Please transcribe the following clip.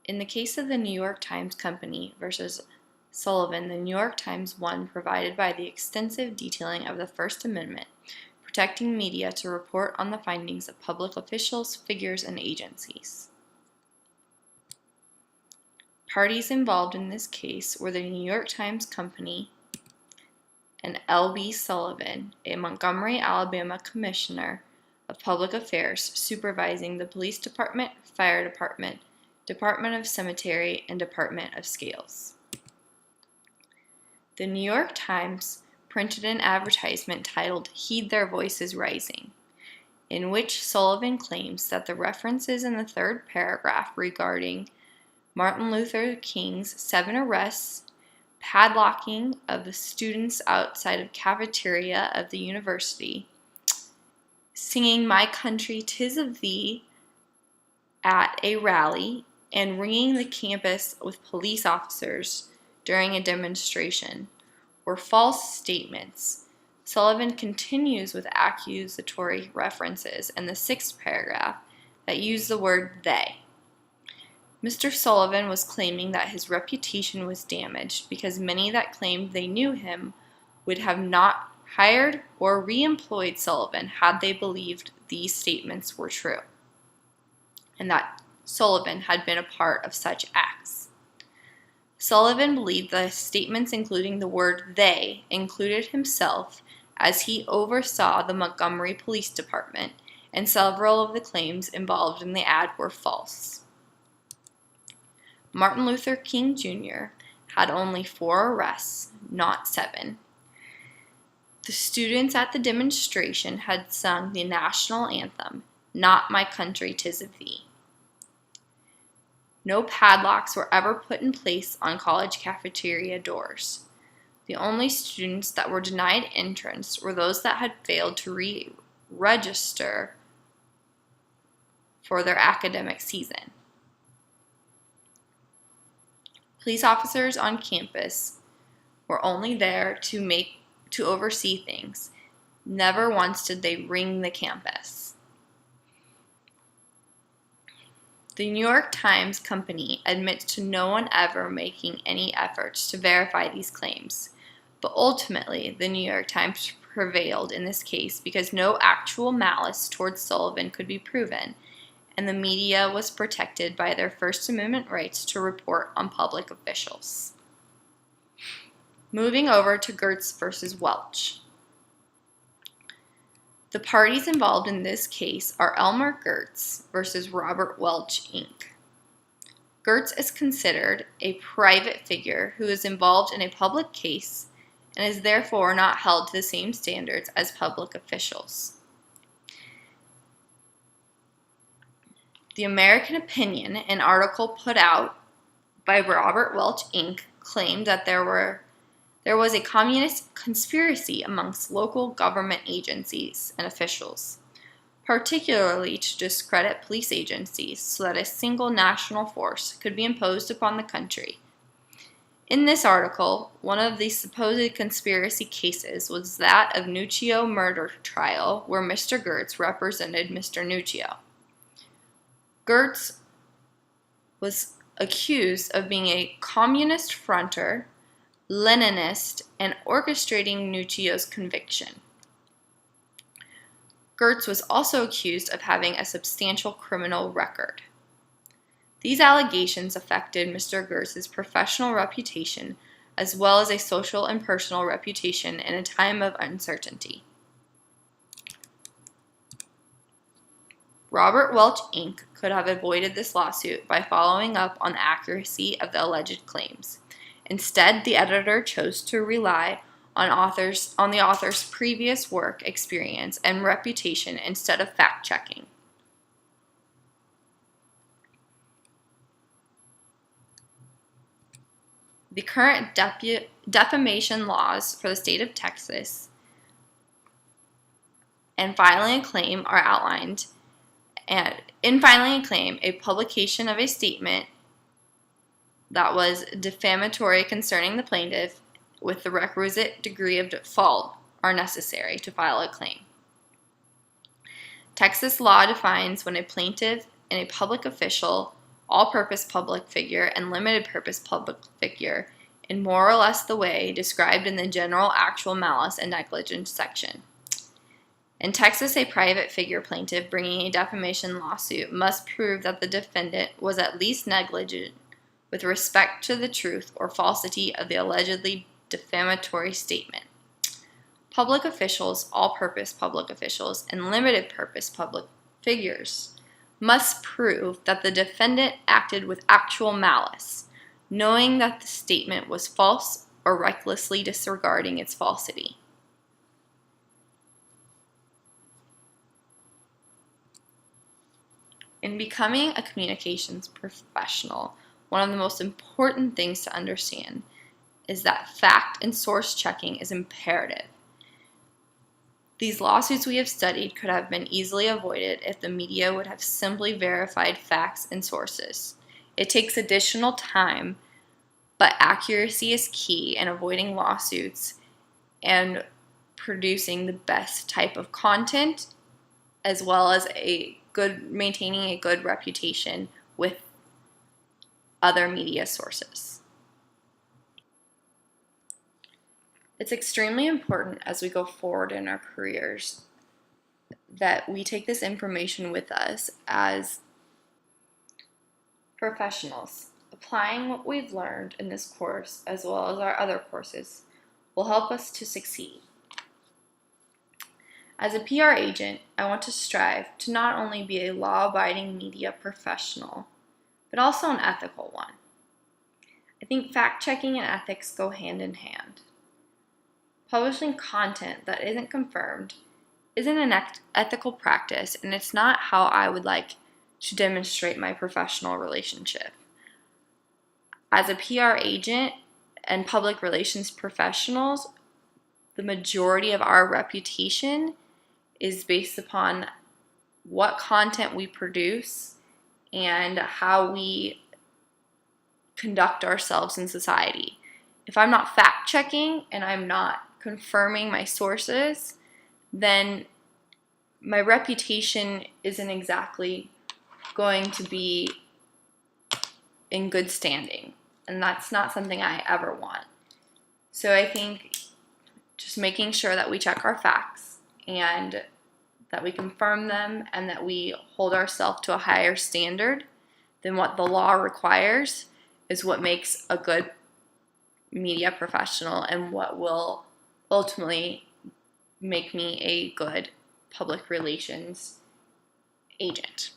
In the case of the New York Times Company versus Sullivan, the New York Times won, provided by the extensive detailing of the First Amendment, protecting media to report on the findings of public officials, figures, and agencies. Parties involved in this case were the New York Times Company and L.B. Sullivan, a Montgomery, Alabama commissioner of public affairs supervising the police department, fire department, Department of Cemetery, and Department of Scales. The New York Times printed an advertisement titled "Heed Their Voices Rising," in which Sullivan claims that the references in the third paragraph regarding Martin Luther King's 7 arrests, padlocking of the students outside of cafeteria of the university, singing "My Country, 'Tis of Thee" at a rally, and ringing the campus with police officers during a demonstration were false statements. Sullivan continues with accusatory references in the 6th paragraph that use the word "they." Mr. Sullivan was claiming that his reputation was damaged because many that claimed they knew him would have not hired or re-employed Sullivan had they believed these statements were true, and that Sullivan had been a part of such acts. Sullivan believed the statements including the word "they" included himself, as he oversaw the Montgomery Police Department, and several of the claims involved in the ad were false. Martin Luther King Jr. had only 4 arrests, not 7. The students at the demonstration had sung the national anthem, not "My Country, 'Tis of Thee." No padlocks were ever put in place on college cafeteria doors. The only students that were denied entrance were those that had failed to re-register for their academic season. Police officers on campus were only there to oversee things. Never once did they ring the campus. The New York Times Company admits to no one ever making any efforts to verify these claims, but ultimately the New York Times prevailed in this case because no actual malice towards Sullivan could be proven, and the media was protected by their First Amendment rights to report on public officials. Moving over to Gertz versus Welch. The parties involved in this case are Elmer Gertz versus Robert Welch, Inc. Gertz is considered a private figure who is involved in a public case and is therefore not held to the same standards as public officials. The American Opinion, an article put out by Robert Welch, Inc., claimed that there was a communist conspiracy amongst local government agencies and officials, particularly to discredit police agencies so that a single national force could be imposed upon the country. In this article, one of the supposed conspiracy cases was that of Nuccio murder trial, where Mr. Gertz represented Mr. Nuccio. Gertz was accused of being a communist fronter, Leninist, and orchestrating Nuccio's conviction. Gertz was also accused of having a substantial criminal record. These allegations affected Mr. Gertz's professional reputation as well as a social and personal reputation in a time of uncertainty. Robert Welch, Inc. could have avoided this lawsuit by following up on the accuracy of the alleged claims. Instead, the editor chose to rely on the author's previous work experience and reputation instead of fact-checking. The current defamation laws for the state of Texas and filing a claim are outlined. And in filing a claim, a publication of a statement that was defamatory concerning the plaintiff with the requisite degree of fault are necessary to file a claim. Texas law defines when a plaintiff and a public official all-purpose public figure, and limited-purpose public figure in more or less the way described in the general actual malice and negligence section. In Texas, a private figure plaintiff bringing a defamation lawsuit must prove that the defendant was at least negligent with respect to the truth or falsity of the allegedly defamatory statement. Public officials, all-purpose public officials, and limited-purpose public figures must prove that the defendant acted with actual malice, knowing that the statement was false or recklessly disregarding its falsity. In becoming a communications professional, one of the most important things to understand is that fact and source checking is imperative. These lawsuits we have studied could have been easily avoided if the media would have simply verified facts and sources. It takes additional time, but accuracy is key in avoiding lawsuits and producing the best type of content, as well as maintaining a good reputation with other media sources. It's extremely important as we go forward in our careers that we take this information with us as professionals. Applying what we've learned in this course, as well as our other courses, will help us to succeed. As a PR agent, I want to strive to not only be a law-abiding media professional, but also an ethical one. I think fact-checking and ethics go hand in hand. Publishing content that isn't confirmed isn't an ethical practice, and it's not how I would like to demonstrate my professional relationship. As a PR agent and public relations professionals, the majority of our reputation is based upon what content we produce and how we conduct ourselves in society. If I'm not fact-checking and I'm not confirming my sources, then my reputation isn't exactly going to be in good standing, and that's not something I ever want. So I think just making sure that we check our facts and that we confirm them and that we hold ourselves to a higher standard than what the law requires is what makes a good media professional and what will ultimately make me a good public relations agent.